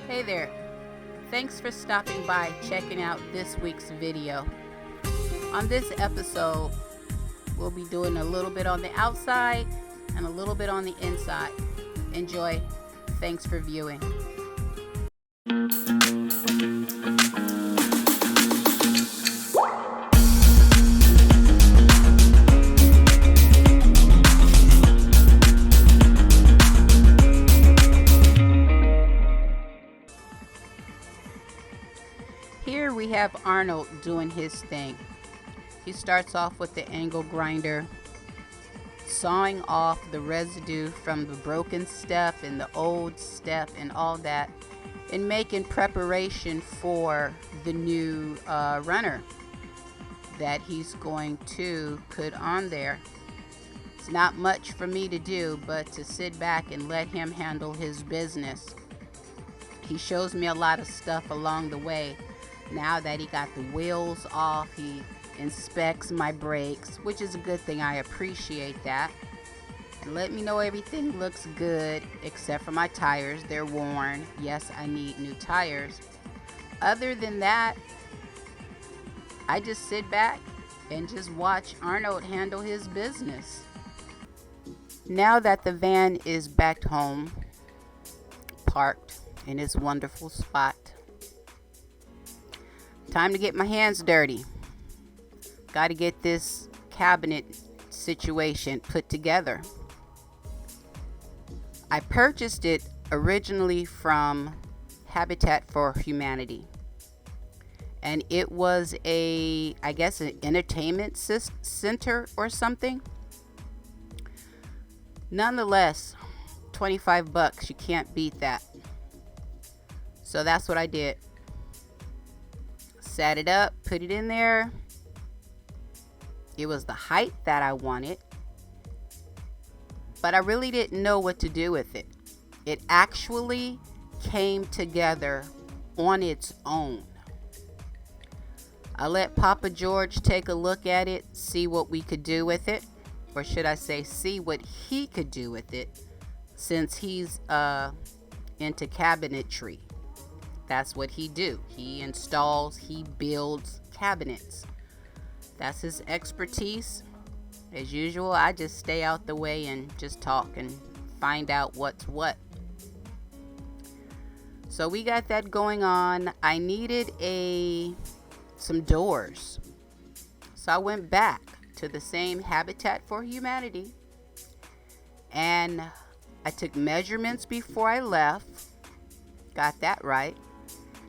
Hey there, thanks for stopping by checking out this week's video. On this episode, we'll be doing a little bit on the outside and a little bit on the inside. Enjoy. Thanks for viewing. Here we have Arnold doing his thing. He starts off with the angle grinder, sawing off the residue from the broken step and the old step and all that, and making preparation for the new runner that he's going to put on there. It's not much for me to do, but to sit back and let him handle his business. He shows me a lot of stuff along the way. Now that he got the wheels off, he inspects my brakes, which is a good thing. I appreciate that. And let me know everything looks good except for my tires. They're worn. Yes, I need new tires. Other than that, I just sit back and just watch Arnold handle his business. Now that the van is back home, parked in its wonderful spot, time to get my hands dirty. Got to get this cabinet situation put together. I purchased it originally from Habitat for Humanity, and it was I guess an entertainment center or something. Nonetheless, 25 bucks, you can't beat that. So that's what I did. Set it up, put it in there. It was the height that I wanted, but I really didn't know what to do with it. It actually came together on its own. I let Papa George take a look at it, see what we could do with it, or should I say see what he could do with it, since he's into cabinetry. That's what he do. He installs, he builds cabinets. That's his expertise. As usual, I just stay out the way and just talk and find out what's what. So we got that going on. I needed some doors. So I went back to the same Habitat for Humanity, and I took measurements before I left. Got that right.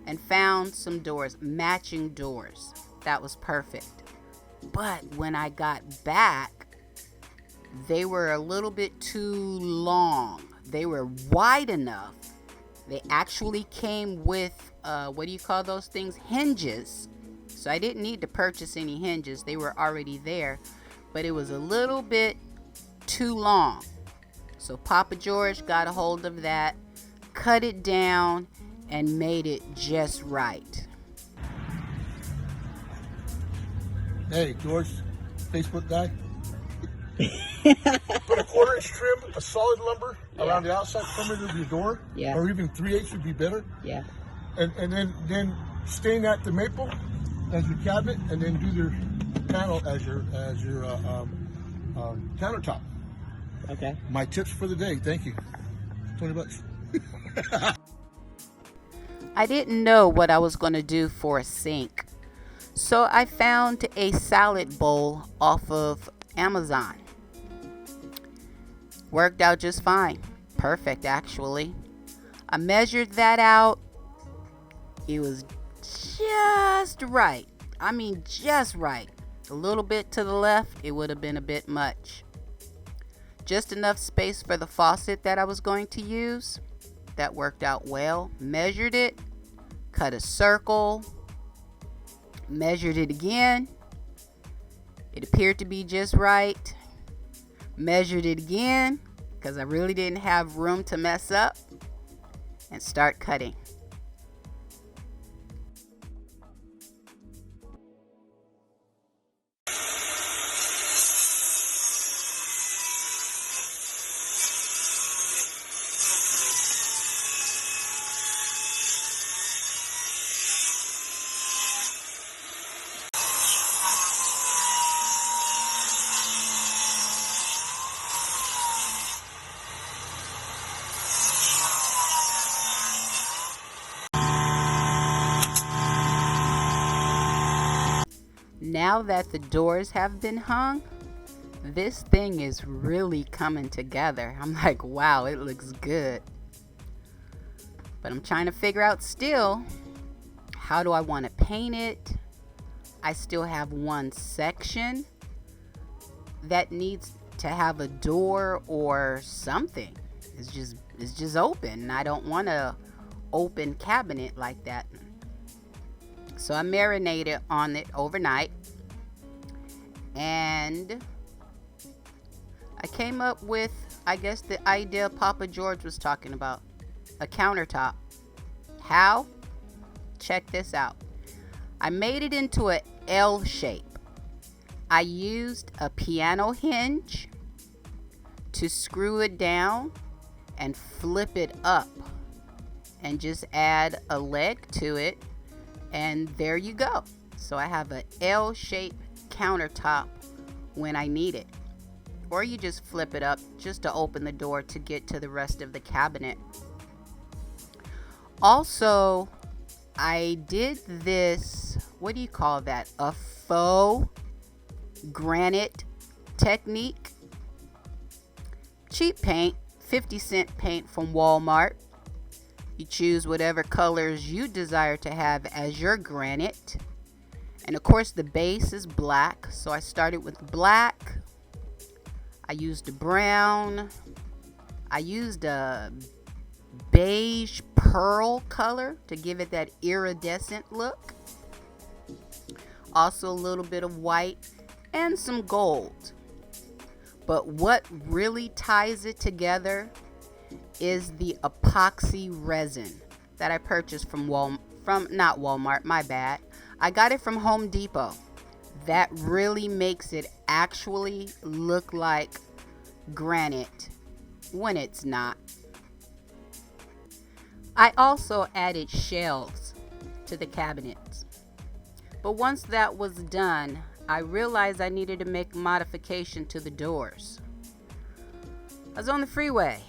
And found some doors, matching doors. That was perfect. But when I got back, they were a little bit too long. They were wide enough. They actually came with, what do you call those things? Hinges. So I didn't need to purchase any hinges. They were already there. But it was a little bit too long. So Papa George got a hold of that, cut it down, and made it just right. Hey, George, Facebook guy. Put a 1/4 inch trim, a solid lumber around the outside perimeter of your door, or even 3/8 would be better. Yeah. And then stain that the maple as your cabinet, and then do your panel as your countertop. Okay. My tips for the day. Thank you. 20 bucks. I didn't know what I was going to do for a sink. So I found a salad bowl off of Amazon. Worked out just fine. Perfect, actually. I measured that out. It was just right. I mean, just right. A little bit to the left, it would have been a bit much. Just enough space for the faucet that I was going to use. That worked out well. Measured it, cut a circle, measured it again. It appeared to be just right. Measured it again because I really didn't have room to mess up, and start cutting. Now that the doors have been hung, this thing is really coming together. I'm like, wow, it looks good. But I'm trying to figure out still, how do I want to paint it? I still have one section that needs to have a door or something. It's just open. I don't want a open cabinet like that. So I marinated on it overnight, and I came up with, I guess, the idea Papa George was talking about, a countertop. How? Check this out. I made it into an L shape. I used a piano hinge to screw it down and flip it up, and just add a leg to it, and there you go. So I have an L-shaped countertop when I need it. Or you just flip it up just to open the door to get to the rest of the cabinet. Also, I did this, what do you call that? A faux granite technique. Cheap paint, 50-cent paint from Walmart. You choose whatever colors you desire to have as your granite. And of course the base is black, so I started with black. I used a brown. I used a beige pearl color to give it that iridescent look. Also a little bit of white and some gold. But what really ties it together is the epoxy resin that I purchased from not Walmart, my bad. I got it from Home Depot. That really makes it actually look like granite when it's not. I also added shelves to the cabinets. But once that was done, I realized I needed to make a modification to the doors. I was on the freeway,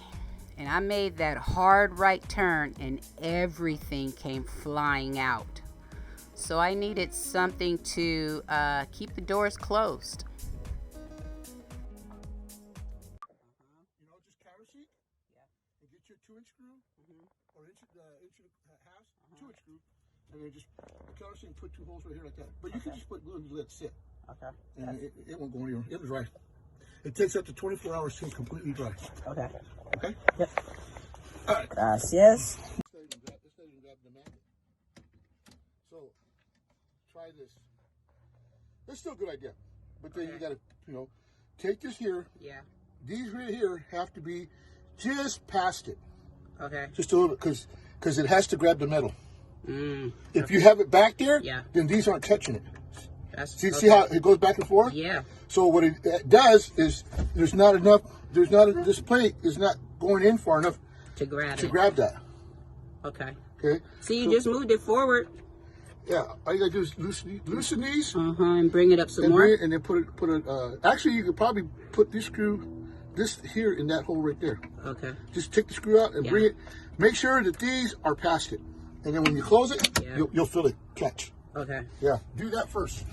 and I made that hard right turn, and everything came flying out. So I needed something to keep the doors closed. You know, just counter seat. Yeah. And get your 2-inch screw, or inch and a half, 2-inch screw, and then just counter seat and put 2 holes right here like that. But you can just put glue and let it sit. Okay. And it won't go anywhere. It'll dry. It takes up to 24 hours to completely dry. Okay. Okay? Yep. All right. Gracias. Let's not even grab the magnet. So, try this. It's still a good idea. But then you got to, take this here. Yeah. These right here have to be just past it. Okay. Just a little bit, because it has to grab the metal. If you have it back there, then these aren't touching it. See how it goes back and forth? Yeah. So what it does is this plate is not going in far enough to grab that. Okay. Okay. See, you just moved it forward. Yeah. All you gotta do is loosen these. And bring it up some more. And then put it. Actually, you could probably put this here in that hole right there. Okay. Just take the screw out and bring it. Make sure that these are past it, and then when you close it, you'll feel it catch. Okay. Yeah. Do that first.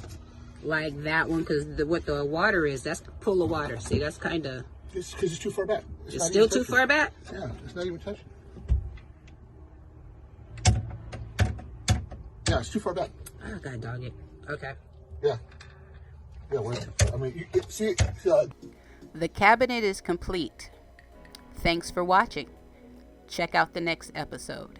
Like that one, because what the water is, that's full of water. See, that's kind of... It's because it's too far back. It's still too far back? Yeah, it's not even touching. Yeah, it's too far back. I gotta dog it. Okay. Yeah. Yeah, well, I mean, see... The cabinet is complete. Thanks for watching. Check out the next episode.